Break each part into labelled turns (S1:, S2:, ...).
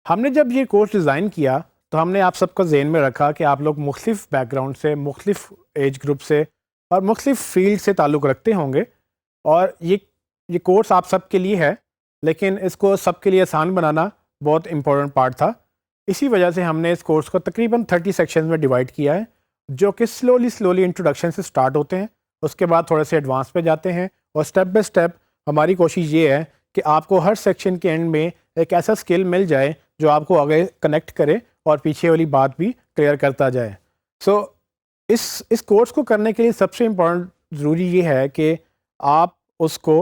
S1: ہم نے جب یہ کورس ڈیزائن کیا تو ہم نے آپ سب کو ذہن میں رکھا کہ آپ لوگ مختلف بیک گراؤنڈ سے، مختلف ایج گروپ سے اور مختلف فیلڈ سے تعلق رکھتے ہوں گے، اور یہ کورس آپ سب کے لیے ہے، لیکن اس کو سب کے لیے آسان بنانا بہت امپورٹنٹ پارٹ تھا۔ اسی وجہ سے ہم نے اس کورس کو تقریباً 30 سیکشنز میں ڈیوائڈ کیا ہے، جو کہ سلولی انٹروڈکشن سے سٹارٹ ہوتے ہیں، اس کے بعد تھوڑے سے ایڈوانس پہ جاتے ہیں، اور سٹیپ بائی سٹیپ ہماری کوشش یہ ہے کہ آپ کو ہر سیکشن کے اینڈ میں ایک ایسا اسکل مل جائے جو آپ کو آگے کنیکٹ کرے اور پیچھے والی بات بھی کلیئر کرتا جائے۔ سو اس کورس کو کرنے کے لیے سب سے امپورٹنٹ ضروری یہ ہے کہ آپ اس کو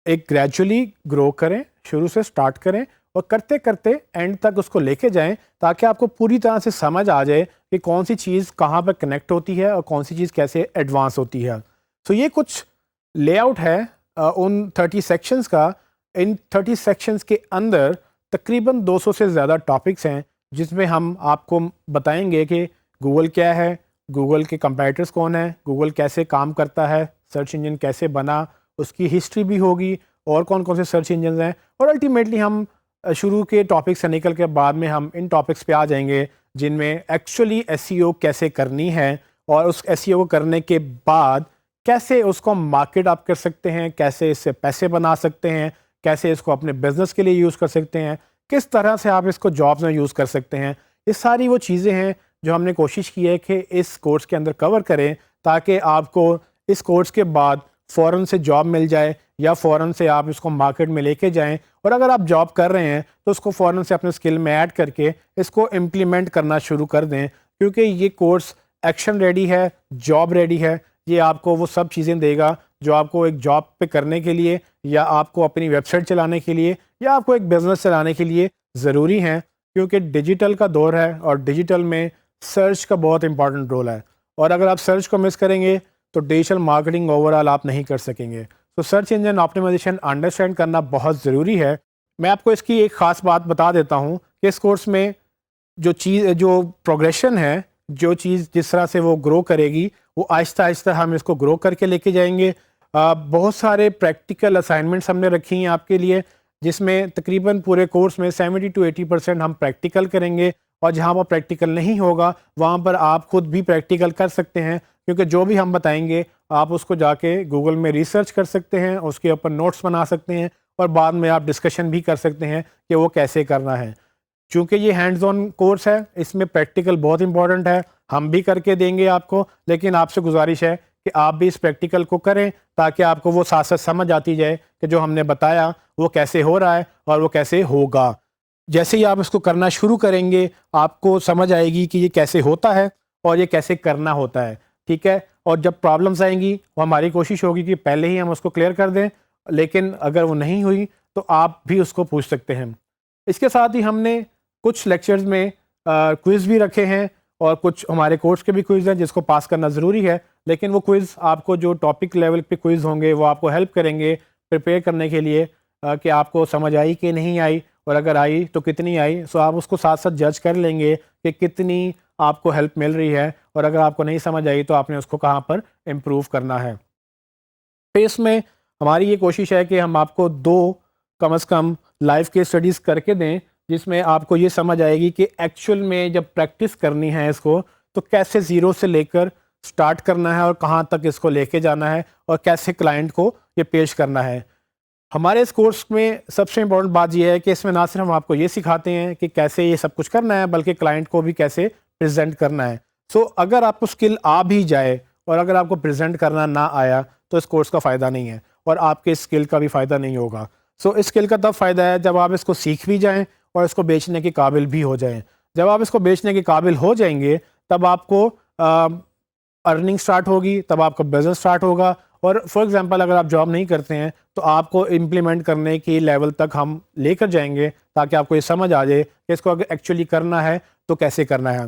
S1: ایک گریجولی گرو کریں، شروع سے سٹارٹ کریں اور کرتے کرتے اینڈ تک اس کو لے کے جائیں، تاکہ آپ کو پوری طرح سے سمجھ آ جائے کہ کون سی چیز کہاں پہ کنیکٹ ہوتی ہے اور کون سی چیز کیسے ایڈوانس ہوتی ہے۔ سو یہ کچھ لے آؤٹ ہے ان 30 سیکشنز کا۔ ان 30 سیکشنز کے اندر تقریباً 200 سے زیادہ ٹاپکس ہیں، جس میں ہم آپ کو بتائیں گے کہ گوگل کیا ہے، گوگل کے کمپیٹرز کون ہیں، گوگل کیسے کام کرتا ہے، سرچ انجن کیسے بنا، اس کی ہسٹری بھی ہوگی، اور کون کون سے سرچ انجنز ہیں، اور الٹیمیٹلی ہم شروع کے ٹاپک سے نکل کے بعد میں ہم ان ٹاپکس پہ آ جائیں گے جن میں ایکچولی ایس ای او کیسے کرنی ہے، اور اس ایس ای او کو کرنے کے بعد کیسے اس کو مارکیٹ اپ کر سکتے ہیں، کیسے اس سے پیسے بنا سکتے ہیں، کیسے اس کو اپنے بزنس کے لیے یوز کر سکتے ہیں، کس طرح سے آپ اس کو جابز میں یوز کر سکتے ہیں۔ یہ ساری وہ چیزیں ہیں جو ہم نے کوشش کی ہے کہ اس کورس کے اندر کور کریں، تاکہ آپ کو اس کورس کے بعد فوراً سے جاب مل جائے، یا فوراً سے آپ اس کو مارکیٹ میں لے کے جائیں، اور اگر آپ جاب کر رہے ہیں تو اس کو فوراً سے اپنے اسکل میں ایڈ کر کے اس کو امپلیمنٹ کرنا شروع کر دیں، کیونکہ یہ کورس ایکشن ریڈی ہے، جاب ریڈی ہے۔ یہ آپ کو وہ سب چیزیں دے گا جو آپ کو ایک جاب پہ کرنے کے لیے، یا آپ کو اپنی ویب سائٹ چلانے کے لیے، یا آپ کو ایک بزنس چلانے کے لیے ضروری ہیں، کیونکہ ڈیجیٹل کا دور ہے اور ڈیجیٹل میں سرچ کا بہت امپورٹنٹ رول ہے، اور اگر آپ سرچ کو مس کریں گے تو ڈیجیٹل مارکیٹنگ اوور آل آپ نہیں کر سکیں گے۔ تو سرچ انجن آپٹیمائزیشن انڈرسٹینڈ کرنا بہت ضروری ہے۔ میں آپ کو اس کی ایک خاص بات بتا دیتا ہوں کہ اس کورس میں جو پروگریشن ہے، جو چیز جس طرح سے وہ گرو کرے گی، وہ آہستہ آہستہ ہم اس کو گرو کر کے لے کے جائیں گے۔ بہت سارے پریکٹیکل اسائنمنٹس ہم نے رکھی ہیں آپ کے لیے، جس میں تقریباً پورے کورس میں 70 to 80% ہم پریکٹیکل کریں گے، اور جہاں وہ پریکٹیکل نہیں ہوگا وہاں پر آپ خود بھی پریکٹیکل کر سکتے ہیں، کیونکہ جو بھی ہم بتائیں گے آپ اس کو جا کے گوگل میں ریسرچ کر سکتے ہیں، اس کے اوپر نوٹس بنا سکتے ہیں، اور بعد میں آپ ڈسکشن بھی کر سکتے ہیں کہ وہ کیسے کرنا ہے۔ چونکہ یہ ہینڈز آن کورس ہے، اس میں پریکٹیکل بہت امپورٹنٹ ہے، ہم بھی کر کے دیں گے آپ کو، لیکن آپ سے گزارش ہے کہ آپ بھی اس پریکٹیکل کو کریں، تاکہ آپ کو وہ ساتھ ساتھ سمجھ آتی جائے کہ جو ہم نے بتایا وہ کیسے ہو رہا ہے اور وہ کیسے ہوگا۔ جیسے ہی آپ اس کو کرنا شروع کریں گے، آپ کو سمجھ آئے گی کہ یہ کیسے ہوتا ہے اور یہ کیسے کرنا ہوتا ہے، ٹھیک ہے؟ اور جب پرابلمس آئیں گی وہ ہماری کوشش ہوگی کہ پہلے ہی ہم اس کو کلیئر کر دیں، لیکن اگر وہ نہیں ہوئی تو آپ بھی اس کو پوچھ سکتے ہیں۔ اس کے ساتھ ہی ہم نے کچھ لیکچرز میں کوئز بھی رکھے ہیں، اور کچھ ہمارے کورس کے بھی کوئز ہیں جس کو پاس کرنا ضروری ہے، لیکن وہ کوئز آپ کو جو ٹاپک لیول پہ کوئز ہوں گے وہ آپ کو ہیلپ کریں گے پریپیئر کرنے کے لیے کہ آپ کو سمجھ آئی کہ نہیں آئی، اور اگر آئی تو کتنی آئی۔ سو آپ اس کو ساتھ ساتھ جج کر لیں گے کہ کتنی آپ کو ہیلپ مل رہی ہے، اور اگر آپ کو نہیں سمجھ آئی تو آپ نے اس کو کہاں پر امپروو کرنا ہے۔ پھر اس میں ہماری یہ کوشش ہے کہ ہم آپ کو 2 کم از کم لائف کے اسٹڈیز کر کے دیں، جس میں آپ کو یہ سمجھ آئے گی کہ ایکچوئل میں جب پریکٹس کرنی ہے اس کو تو کیسے زیرو سے لے کر سٹارٹ کرنا ہے، اور کہاں تک اس کو لے کے جانا ہے، اور کیسے کلائنٹ کو یہ پیش کرنا ہے۔ ہمارے اس کورس میں سب سے امپورٹنٹ بات یہ ہے کہ اس میں نہ صرف ہم آپ کو یہ سکھاتے ہیں کہ کیسے یہ سب کچھ کرنا ہے، بلکہ کلائنٹ کو بھی کیسے پریزنٹ کرنا ہے۔ سو اگر آپ کو اسکل آ بھی جائے اور اگر آپ کو پریزنٹ کرنا نہ آیا تو اس کورس کا فائدہ نہیں ہے، اور آپ کے اسکل کا بھی فائدہ نہیں ہوگا۔ سو اس اسکل کا تب فائدہ ہے جب آپ اس کو سیکھ بھی جائیں اور اس کو بیچنے کے قابل بھی ہو جائیں۔ جب آپ اس کو بیچنے کے قابل ہو جائیں گے تب آپ کو ارننگ سٹارٹ ہوگی، تب آپ کا بزنس سٹارٹ ہوگا، اور فار ایگزامپل اگر آپ جاب نہیں کرتے ہیں تو آپ کو امپلیمنٹ کرنے کی لیول تک ہم لے کر جائیں گے، تاکہ آپ کو یہ سمجھ آ جائے کہ اس کو اگر ایکچولی کرنا ہے تو کیسے کرنا ہے۔